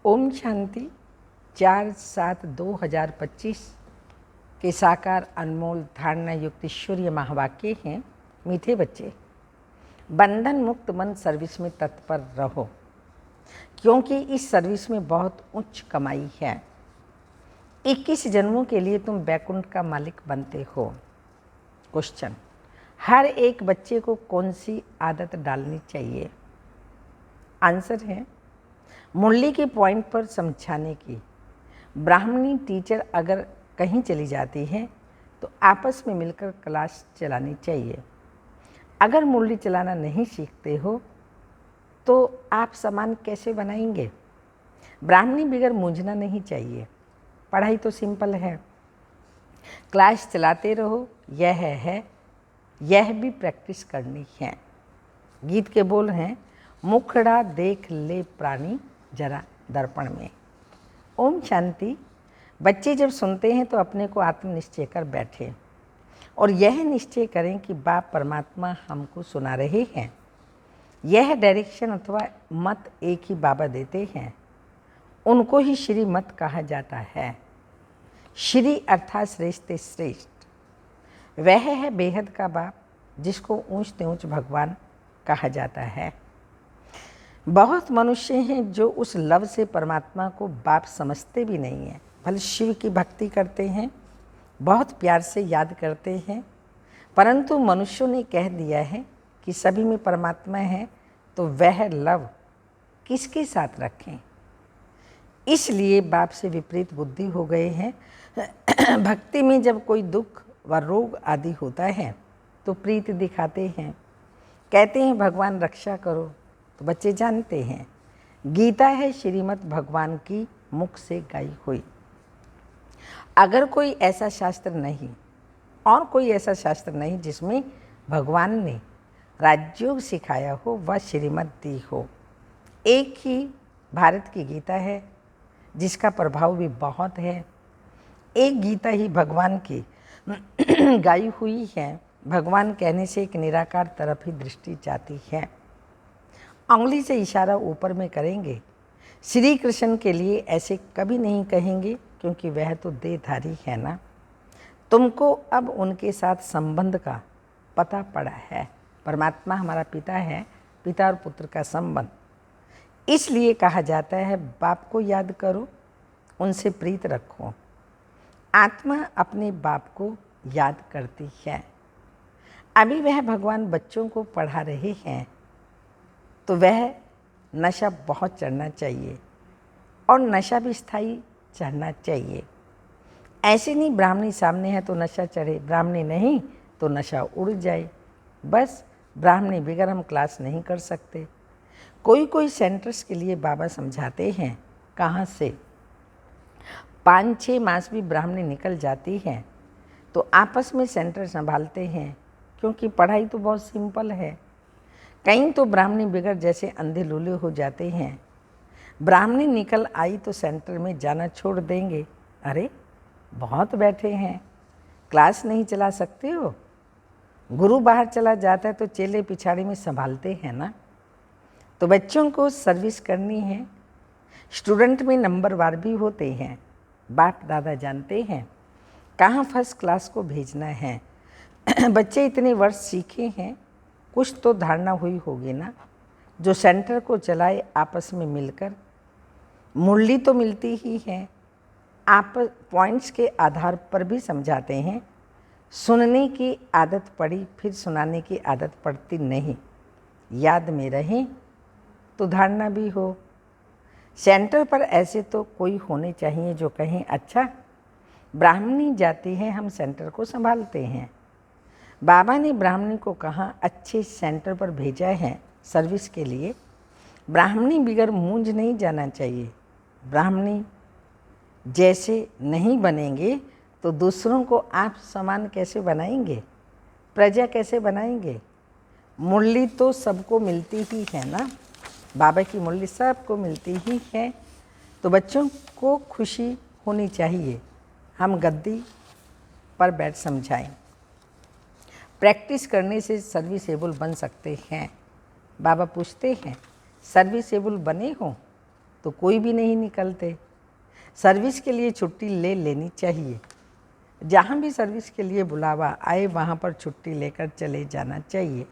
ओम शांति। 4/7/2025 के साकार अनमोल धारणा युक्त ईश्वरीय महावाक्य हैं। मीठे बच्चे, बंधन मुक्त मन सर्विस में तत्पर रहो, क्योंकि इस सर्विस में बहुत उच्च कमाई है। 21 जन्मों के लिए तुम बैकुंठ का मालिक बनते हो। क्वेश्चन, हर एक बच्चे को कौन सी आदत डालनी चाहिए? आंसर है मुरली के पॉइंट पर समझाने की। ब्राह्मणी टीचर अगर कहीं चली जाती है तो आपस में मिलकर क्लास चलानी चाहिए। अगर मुरली चलाना नहीं सीखते हो तो आप सामान कैसे बनाएंगे? ब्राह्मणी बगैर मूंझना नहीं चाहिए। पढ़ाई तो सिंपल है, क्लास चलाते रहो, यह भी प्रैक्टिस करनी है। गीत के बोल हैं, मुखड़ा देख ले प्राणी जरा दर्पण में। ओम शांति। बच्चे जब सुनते हैं तो अपने को आत्मनिश्चय कर बैठे और यह निश्चय करें कि बाप परमात्मा हमको सुना रहे हैं। यह डायरेक्शन अथवा मत एक ही बाबा देते हैं, उनको ही श्री मत कहा जाता है। श्री अर्थात श्रेष्ठ श्रेष्ठ, वह है बेहद का बाप जिसको ऊंच ऊंच भगवान कहा जाता है। बहुत मनुष्य हैं जो उस लव से परमात्मा को बाप समझते भी नहीं हैं। भले शिव की भक्ति करते हैं, बहुत प्यार से याद करते हैं, परंतु मनुष्यों ने कह दिया है कि सभी में परमात्मा है, तो वह लव किसके साथ रखें? इसलिए बाप से विपरीत बुद्धि हो गए हैं। भक्ति में जब कोई दुख व रोग आदि होता है तो प्रीत दिखाते हैं, कहते हैं भगवान रक्षा करो, तो बच्चे जानते हैं गीता है श्रीमद् भगवान की मुख से गाई हुई। अगर कोई ऐसा शास्त्र नहीं और कोई ऐसा शास्त्र नहीं जिसमें भगवान ने राजयोग सिखाया हो व श्रीमद् दी हो। एक ही भारत की गीता है जिसका प्रभाव भी बहुत है। एक गीता ही भगवान की गाई हुई है। भगवान कहने से एक निराकार तरफ ही दृष्टि जाती है। उंगली से इशारा ऊपर में करेंगे। श्री कृष्ण के लिए ऐसे कभी नहीं कहेंगे, क्योंकि वह तो देहधारी है ना। तुमको अब उनके साथ संबंध का पता पड़ा है। परमात्मा हमारा पिता है, पिता और पुत्र का संबंध। इसलिए कहा जाता है बाप को याद करो, उनसे प्रीत रखो। आत्मा अपने बाप को याद करती है। अभी वह भगवान बच्चों को पढ़ा रहे हैं तो वह नशा बहुत चढ़ना चाहिए और नशा भी स्थायी चढ़ना चाहिए। ऐसे नहीं ब्राह्मणी सामने है तो नशा चढ़े, ब्राह्मणी नहीं तो नशा उड़ जाए। बस ब्राह्मणी बगैर हम क्लास नहीं कर सकते। कोई सेंटर्स के लिए बाबा समझाते हैं, कहाँ से 5-6 मास भी ब्राह्मणी निकल जाती हैं तो आपस में सेंटर संभालते हैं, क्योंकि पढ़ाई तो बहुत सिंपल है। कहीं तो ब्राह्मणी बिगड़ जैसे अंधे लूले हो जाते हैं। ब्राह्मणी निकल आई तो सेंटर में जाना छोड़ देंगे। अरे बहुत बैठे हैं, क्लास नहीं चला सकते हो? गुरु बाहर चला जाता है तो चेले पिछाड़ी में संभालते हैं ना। तो बच्चों को सर्विस करनी है। स्टूडेंट में नंबरवार भी होते हैं। बाप दादा जानते हैं कहाँ फर्स्ट क्लास को भेजना है। बच्चे इतने वर्ष सीखे हैं, कुछ तो धारणा हुई होगी ना। जो सेंटर को चलाए आपस में मिलकर, मुरली तो मिलती ही है, आप पॉइंट्स के आधार पर भी समझाते हैं। सुनने की आदत पड़ी, फिर सुनाने की आदत पड़ती नहीं। याद में रहें तो धारणा भी हो। सेंटर पर ऐसे तो कोई होने चाहिए जो कहें अच्छा ब्राह्मणी जाती है, हम सेंटर को संभालते हैं। बाबा ने ब्राह्मणी को कहाँ अच्छे सेंटर पर भेजा है सर्विस के लिए। ब्राह्मणी बिगर मूंझ नहीं जाना चाहिए। ब्राह्मणी जैसे नहीं बनेंगे तो दूसरों को आप समान कैसे बनाएंगे, प्रजा कैसे बनाएंगे? मुरली तो सबको मिलती ही है ना, बाबा की मुरली सबको मिलती ही है। तो बच्चों को खुशी होनी चाहिए। हम गद्दी पर बैठ समझाएं। प्रैक्टिस करने से सर्विसेबल बन सकते हैं। बाबा पूछते हैं सर्विसेबल बने हो? तो कोई भी नहीं निकलते। सर्विस के लिए छुट्टी ले लेनी चाहिए। जहाँ भी सर्विस के लिए बुलावा आए वहाँ पर छुट्टी लेकर चले जाना चाहिए।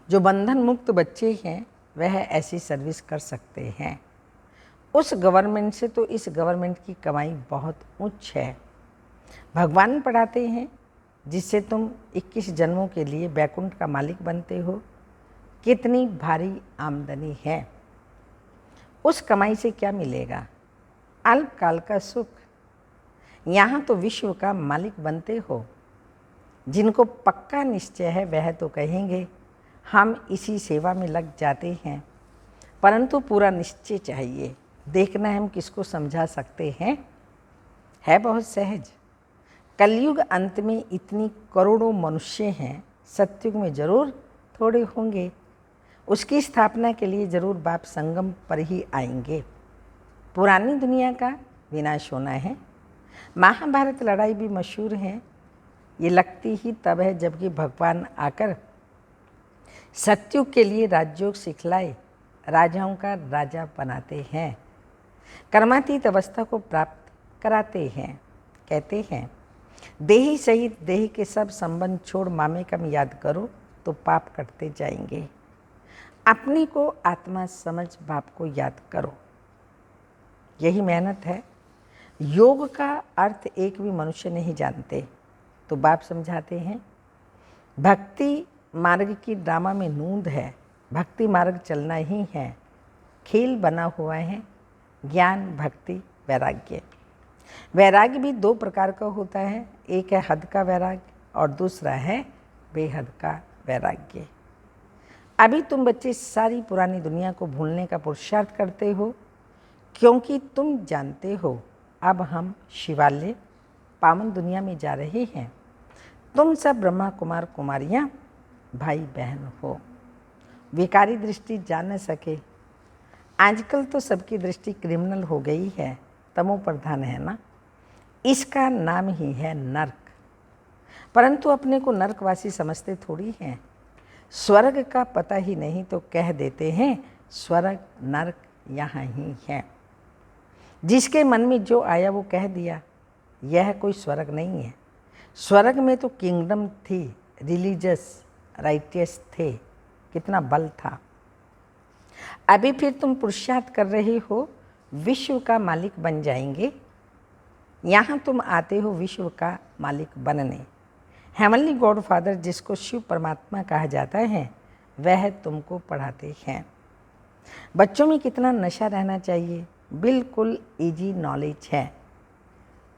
जो बंधन मुक्त बच्चे हैं वह ऐसी सर्विस कर सकते हैं। उस गवर्नमेंट से तो इस गवर्नमेंट की कमाई बहुत उच्च है। भगवान पढ़ाते हैं जिससे तुम 21 जन्मों के लिए बैकुंठ का मालिक बनते हो। कितनी भारी आमदनी है। उस कमाई से क्या मिलेगा? अल्पकाल का सुख। यहाँ तो विश्व का मालिक बनते हो। जिनको पक्का निश्चय है वह तो कहेंगे हम इसी सेवा में लग जाते हैं, परंतु पूरा निश्चय चाहिए। देखना है हम किसको समझा सकते हैं। है बहुत सहज। कलयुग अंत में इतनी करोड़ों मनुष्य हैं, सतयुग में जरूर थोड़े होंगे। उसकी स्थापना के लिए जरूर बाप संगम पर ही आएंगे। पुरानी दुनिया का विनाश होना है। महाभारत लड़ाई भी मशहूर है। ये लगती ही तब है जबकि भगवान आकर सतयुग के लिए राजयोग सिखलाए राजाओं का राजा बनाते हैं, कर्मातीत अवस्था को प्राप्त कराते हैं। कहते हैं देही सहित देह के सब संबंध छोड़ मामेकम याद करो तो पाप कटते जाएंगे। अपने को आत्मा समझ बाप को याद करो। यही मेहनत है। योग का अर्थ एक भी मनुष्य नहीं जानते, तो बाप समझाते हैं भक्ति मार्ग की ड्रामा में नूंद है। भक्ति मार्ग चलना ही है। खेल बना हुआ है ज्ञान, भक्ति, वैराग्य। वैराग्य भी दो प्रकार का होता है। एक है हद का वैराग्य और दूसरा है बेहद का वैराग्य। अभी तुम बच्चे सारी पुरानी दुनिया को भूलने का पुरुषार्थ करते हो, क्योंकि तुम जानते हो अब हम शिवालय पावन दुनिया में जा रहे हैं। तुम सब ब्रह्मा कुमार कुमारियाँ भाई बहन हो। विकारी दृष्टि जान न सके। आजकल तो सबकी दृष्टि क्रिमिनल हो गई है, तमो प्रधान है ना। इसका नाम ही है नर्क। परंतु अपने को नर्कवासी समझते थोड़ी हैं। स्वर्ग का पता ही नहीं तो कह देते हैं स्वर्ग नर्क यहाँ ही है। जिसके मन में जो आया वो कह दिया। यह कोई स्वर्ग नहीं है। स्वर्ग में तो किंगडम थी, रिलीजियस राइटियस थे, कितना बल था। अभी फिर तुम पुरुषार्थ कर रहे हो विश्व का मालिक बन जाएंगे। यहाँ तुम आते हो विश्व का मालिक बनने। हेवनली गॉड फादर जिसको शिव परमात्मा कहा जाता है वह तुमको पढ़ाते हैं। बच्चों में कितना नशा रहना चाहिए। बिल्कुल इजी नॉलेज है।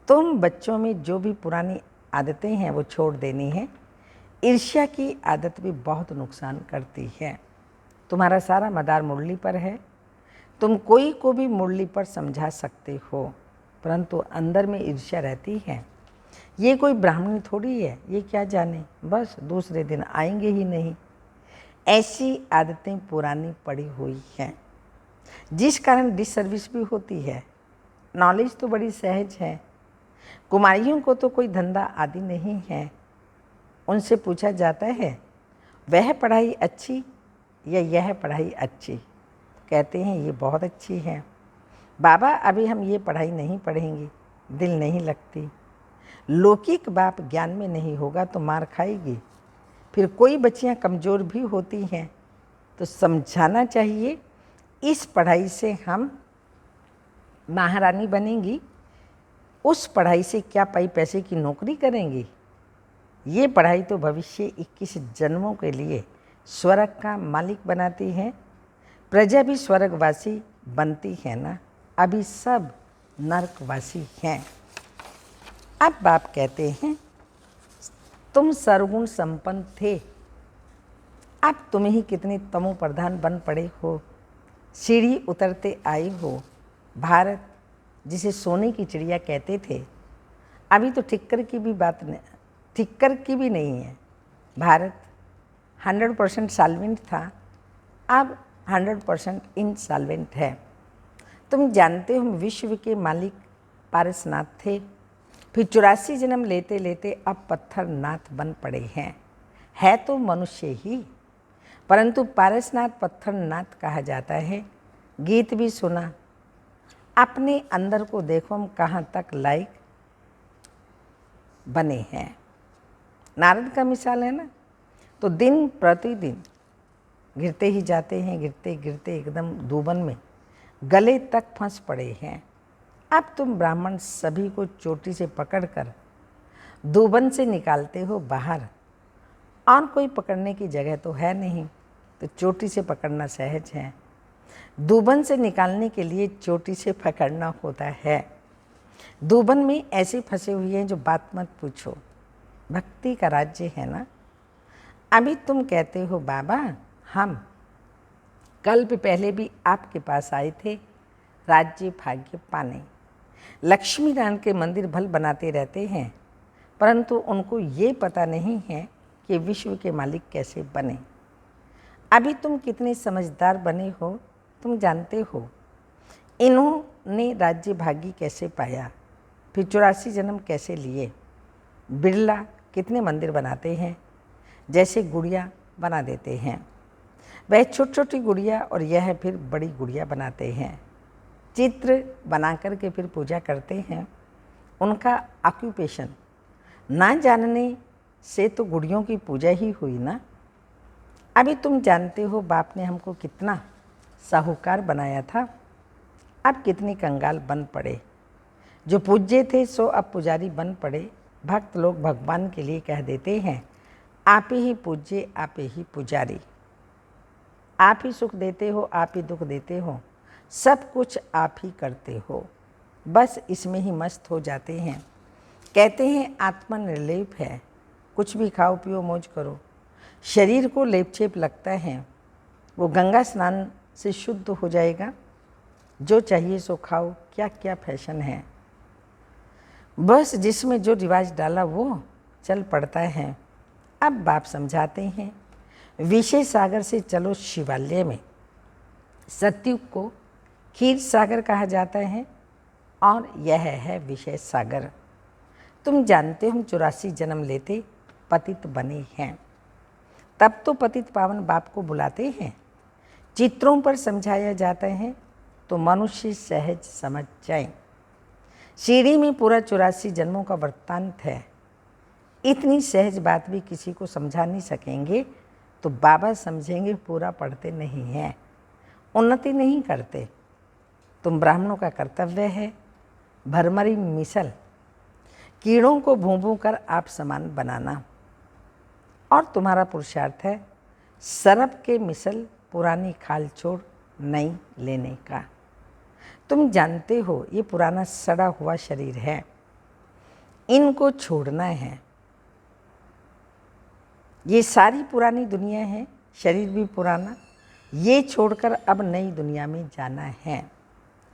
तुम बच्चों में जो भी पुरानी आदतें हैं वो छोड़ देनी है। ईर्ष्या की आदत भी बहुत नुकसान करती है। तुम्हारा सारा मदार मुरली पर है। तुम कोई को भी मुरली पर समझा सकते हो, परंतु अंदर में ईर्ष्या रहती है। ये कोई ब्राह्मणी थोड़ी है, ये क्या जाने, बस दूसरे दिन आएंगे ही नहीं। ऐसी आदतें पुरानी पड़ी हुई हैं, जिस कारण डिसर्विस भी होती है। नॉलेज तो बड़ी सहज है। कुमारियों को तो कोई धंधा आदि नहीं है। उनसे पूछा जाता है वह पढ़ाई अच्छी या यह पढ़ाई अच्छी, कहते हैं ये बहुत अच्छी है। बाबा अभी हम ये पढ़ाई नहीं पढ़ेंगे, दिल नहीं लगती। लौकिक बाप ज्ञान में नहीं होगा तो मार खाएगी। फिर कोई बच्चियां कमज़ोर भी होती हैं तो समझाना चाहिए इस पढ़ाई से हम महारानी बनेंगी, उस पढ़ाई से क्या पाई पैसे की नौकरी करेंगी। ये पढ़ाई तो भविष्य 21 जन्मों के लिए स्वर्ग का मालिक बनाती है। प्रजा भी स्वर्गवासी बनती है ना। अभी सब नरकवासी हैं। अब बाप कहते हैं तुम सर्वगुण संपन्न थे, अब तुम ही कितने तमो प्रधान बन पड़े हो। सीढ़ी उतरते आए हो। भारत जिसे सोने की चिड़िया कहते थे, अभी तो ठिक्कर की भी बात नहीं, ठिक्कर की भी नहीं है। भारत 100% सॉल्वेंट था, अब 100% इनसॉल्वेंट है। तुम जानते हो विश्व के मालिक पारसनाथ थे, फिर 84 जन्म लेते लेते अब पत्थरनाथ बन पड़े हैं। है तो मनुष्य ही, परंतु पारसनाथ पत्थरनाथ कहा जाता है। गीत भी सुना, अपने अंदर को देखो, हम कहाँ तक लायक बने हैं। नारद का मिसाल है ना, तो दिन प्रतिदिन गिरते ही जाते हैं, गिरते गिरते एकदम दूबन में गले तक फंस पड़े हैं। अब तुम ब्राह्मण सभी को चोटी से पकड़कर दूबन से निकालते हो बाहर, और कोई पकड़ने की जगह तो है नहीं, तो चोटी से पकड़ना सहज है। दूबन से निकालने के लिए चोटी से पकड़ना होता है। दूबन में ऐसे फंसे हुए हैं जो बात मत पूछो। भक्ति का राज्य है ना। अभी तुम कहते हो बाबा हम कल्प पहले भी आपके पास आए थे राज्य भाग्य पाने। लक्ष्मी नारायण के मंदिर भल बनाते रहते हैं, परंतु उनको ये पता नहीं है कि विश्व के मालिक कैसे बने। अभी तुम कितने समझदार बने हो, तुम जानते हो इन्होंने राज्य भाग्य कैसे पाया, फिर 84 जन्म कैसे लिए। बिरला कितने मंदिर बनाते हैं, जैसे गुड़िया बना देते हैं। वह छोटी छोटी गुड़िया और यह फिर बड़ी गुड़िया बनाते हैं। चित्र बना कर के फिर पूजा करते हैं। उनका ऑक्यूपेशन ना जानने से तो गुड़ियों की पूजा ही हुई ना। अभी तुम जानते हो बाप ने हमको कितना साहूकार बनाया था, अब कितनी कंगाल बन पड़े। जो पूज्य थे सो अब पुजारी बन पड़े। भक्त लोग भगवान के लिए कह देते हैं आप ही पूज्य, आप ही पुजारी। आप ही सुख देते हो, आप ही दुख देते हो, सब कुछ आप ही करते हो। बस इसमें ही मस्त हो जाते हैं। कहते हैं आत्मा निर्लेप है, कुछ भी खाओ पियो मौज करो। शरीर को लेपचेप लगता है, वो गंगा स्नान से शुद्ध हो जाएगा। जो चाहिए सो खाओ, क्या क्या फैशन है। बस जिसमें जो रिवाज डाला वो चल पड़ता है। अब बाप समझाते हैं विषय सागर से चलो शिवालय में। सतयुग को क्षीर सागर कहा जाता है और यह है विषय सागर। तुम जानते हो हम 84 जन्म लेते पतित बने हैं, तब तो पतित पावन बाप को बुलाते हैं। चित्रों पर समझाया जाता है तो मनुष्य सहज समझ जाए। सीढ़ी में पूरा 84 जन्मों का वृत्तांत है। इतनी सहज बात भी किसी को समझा नहीं सकेंगे तो बाबा समझेंगे पूरा पढ़ते नहीं हैं, उन्नति नहीं करते। तुम ब्राह्मणों का कर्तव्य है भरमरी मिसल कीड़ों को भूं भूं कर आप समान बनाना, और तुम्हारा पुरुषार्थ है सरब के मिसल पुरानी खाल छोड़ नई लेने का। तुम जानते हो ये पुराना सड़ा हुआ शरीर है, इनको छोड़ना है। ये सारी पुरानी दुनिया है, शरीर भी पुराना, ये छोड़कर अब नई दुनिया में जाना है।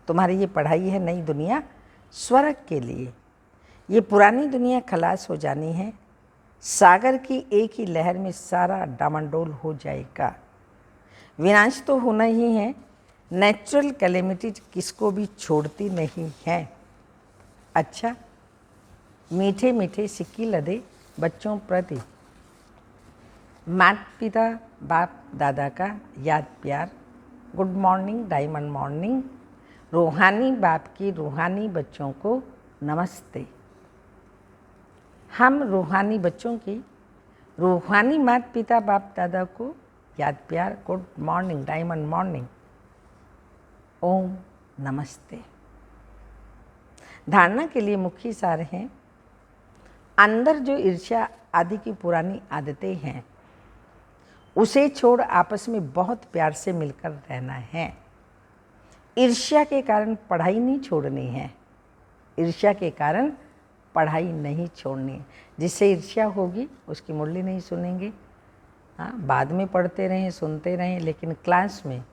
तुम्हारी ये पढ़ाई है नई दुनिया स्वर्ग के लिए। ये पुरानी दुनिया खलास हो जानी है, सागर की एक ही लहर में सारा डामाडोल हो जाएगा। विनाश तो होना ही है, नेचुरल कैलेमिटी किसको भी छोड़ती नहीं है। अच्छा, मीठे मीठे सिक्की लदे बच्चों प्रति माता पिता बाप दादा का याद प्यार। Good morning, diamond morning. रूहानी बाप की रूहानी बच्चों को नमस्ते। हम रूहानी बच्चों की रूहानी माता पिता बाप दादा को याद प्यार। Good morning, diamond morning. ओम नमस्ते। धारणा के लिए मुख्य सार हैं, अंदर जो ईर्ष्या आदि की पुरानी आदतें हैं उसे छोड़ आपस में बहुत प्यार से मिलकर रहना है। ईर्ष्या के कारण पढ़ाई नहीं छोड़नी है, ईर्ष्या के कारण पढ़ाई नहीं छोड़नी है। जिससे ईर्ष्या होगी उसकी मुरली नहीं सुनेंगे। हाँ, बाद में पढ़ते रहें सुनते रहें, लेकिन क्लास में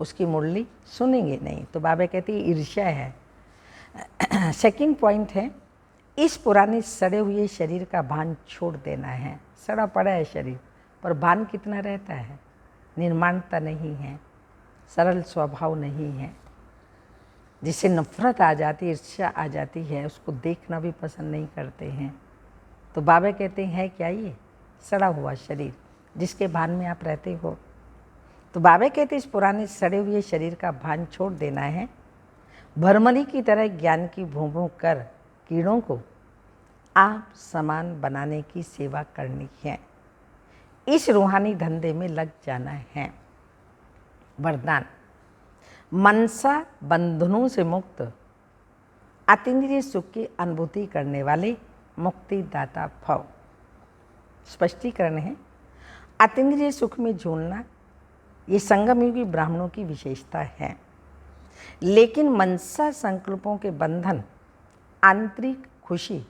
उसकी मुरली सुनेंगे नहीं। तो बाबा कहते हैं ईर्ष्या है। सेकंड पॉइंट है, इस पुराने सड़े हुए शरीर का भान छोड़ देना है। सड़ा पड़ा है शरीर, पर भान कितना रहता है, निर्माणता नहीं है, सरल स्वभाव नहीं है। जिससे नफरत आ जाती, ईर्ष्या आ जाती है, उसको देखना भी पसंद नहीं करते हैं। तो बाबा कहते हैं क्या ये सड़ा हुआ शरीर जिसके भान में आप रहते हो। तो बाबा कहते इस पुराने सड़े हुए शरीर का भान छोड़ देना है भरमरी की तरह ज्ञान की भूं भूं कर कीड़ों को आप समान बनाने की सेवा करनी है। इस रूहानी धंधे में लग जाना है। वरदान: मनसा बंधनों से मुक्त, अतीन्द्रिय सुख की अनुभूति करने वाले मुक्तिदाता भव। स्पष्टीकरण है, अतीन्द्रिय सुख में झूलना ये संगमयुगी ब्राह्मणों की विशेषता है, लेकिन मनसा संकल्पों के बंधन आंतरिक खुशी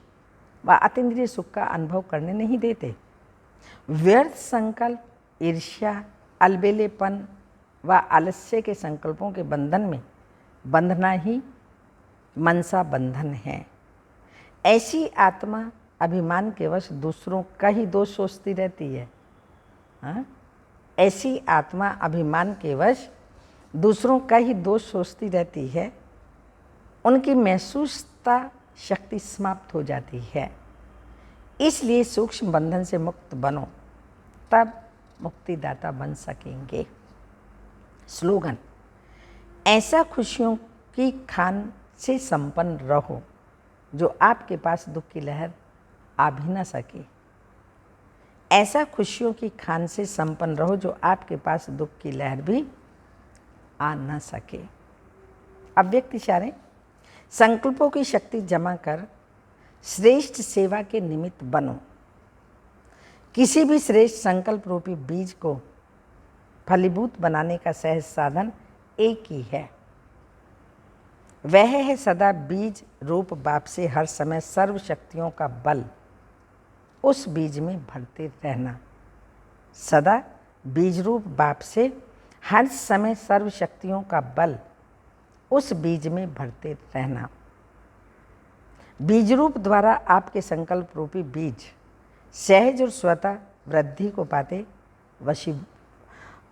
व अतीन्द्रिय सुख का अनुभव करने नहीं देते। व्यर्थ संकल्प, ईर्ष्या, अलबेलेपन व आलस्य के संकल्पों के बंधन में बंधना ही मनसा बंधन है। ऐसी आत्मा अभिमान के वश दूसरों का ही दोष सोचती रहती है। ऐसी आत्मा अभिमान के वश दूसरों का ही दोष सोचती रहती है। उनकी महसूसता शक्ति समाप्त हो जाती है। इसलिए सूक्ष्म बंधन से मुक्त बनो, तब मुक्तिदाता बन सकेंगे। स्लोगन: ऐसा खुशियों की खान से संपन्न रहो जो आपके पास दुख की लहर आ भी न सके। ऐसा खुशियों की खान से संपन्न रहो जो आपके पास दुख की लहर भी आ न सके। अव्यक्त इशारे: संकल्पों की शक्ति जमा कर श्रेष्ठ सेवा के निमित्त बनो। किसी भी श्रेष्ठ संकल्प रूपी बीज को फलीभूत बनाने का सहज साधन एक ही है। वह है सदा बीज रूप बाप से हर समय सर्व शक्तियों का बल उस बीज में भरते रहना। सदा बीज रूप बाप से हर समय सर्व शक्तियों का बल उस बीज में भरते रहना। बीज रूप द्वारा आपके संकल्प रूपी बीज सहज और स्वतः वृद्धि को पाते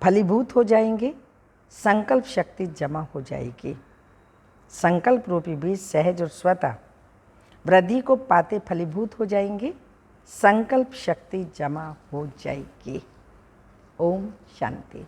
फलीभूत हो जाएंगे। संकल्प शक्ति जमा हो जाएगी। संकल्प रूपी बीज सहज और स्वतः वृद्धि को पाते फलीभूत हो जाएंगे। संकल्प शक्ति जमा हो जाएगी। ओम शांति।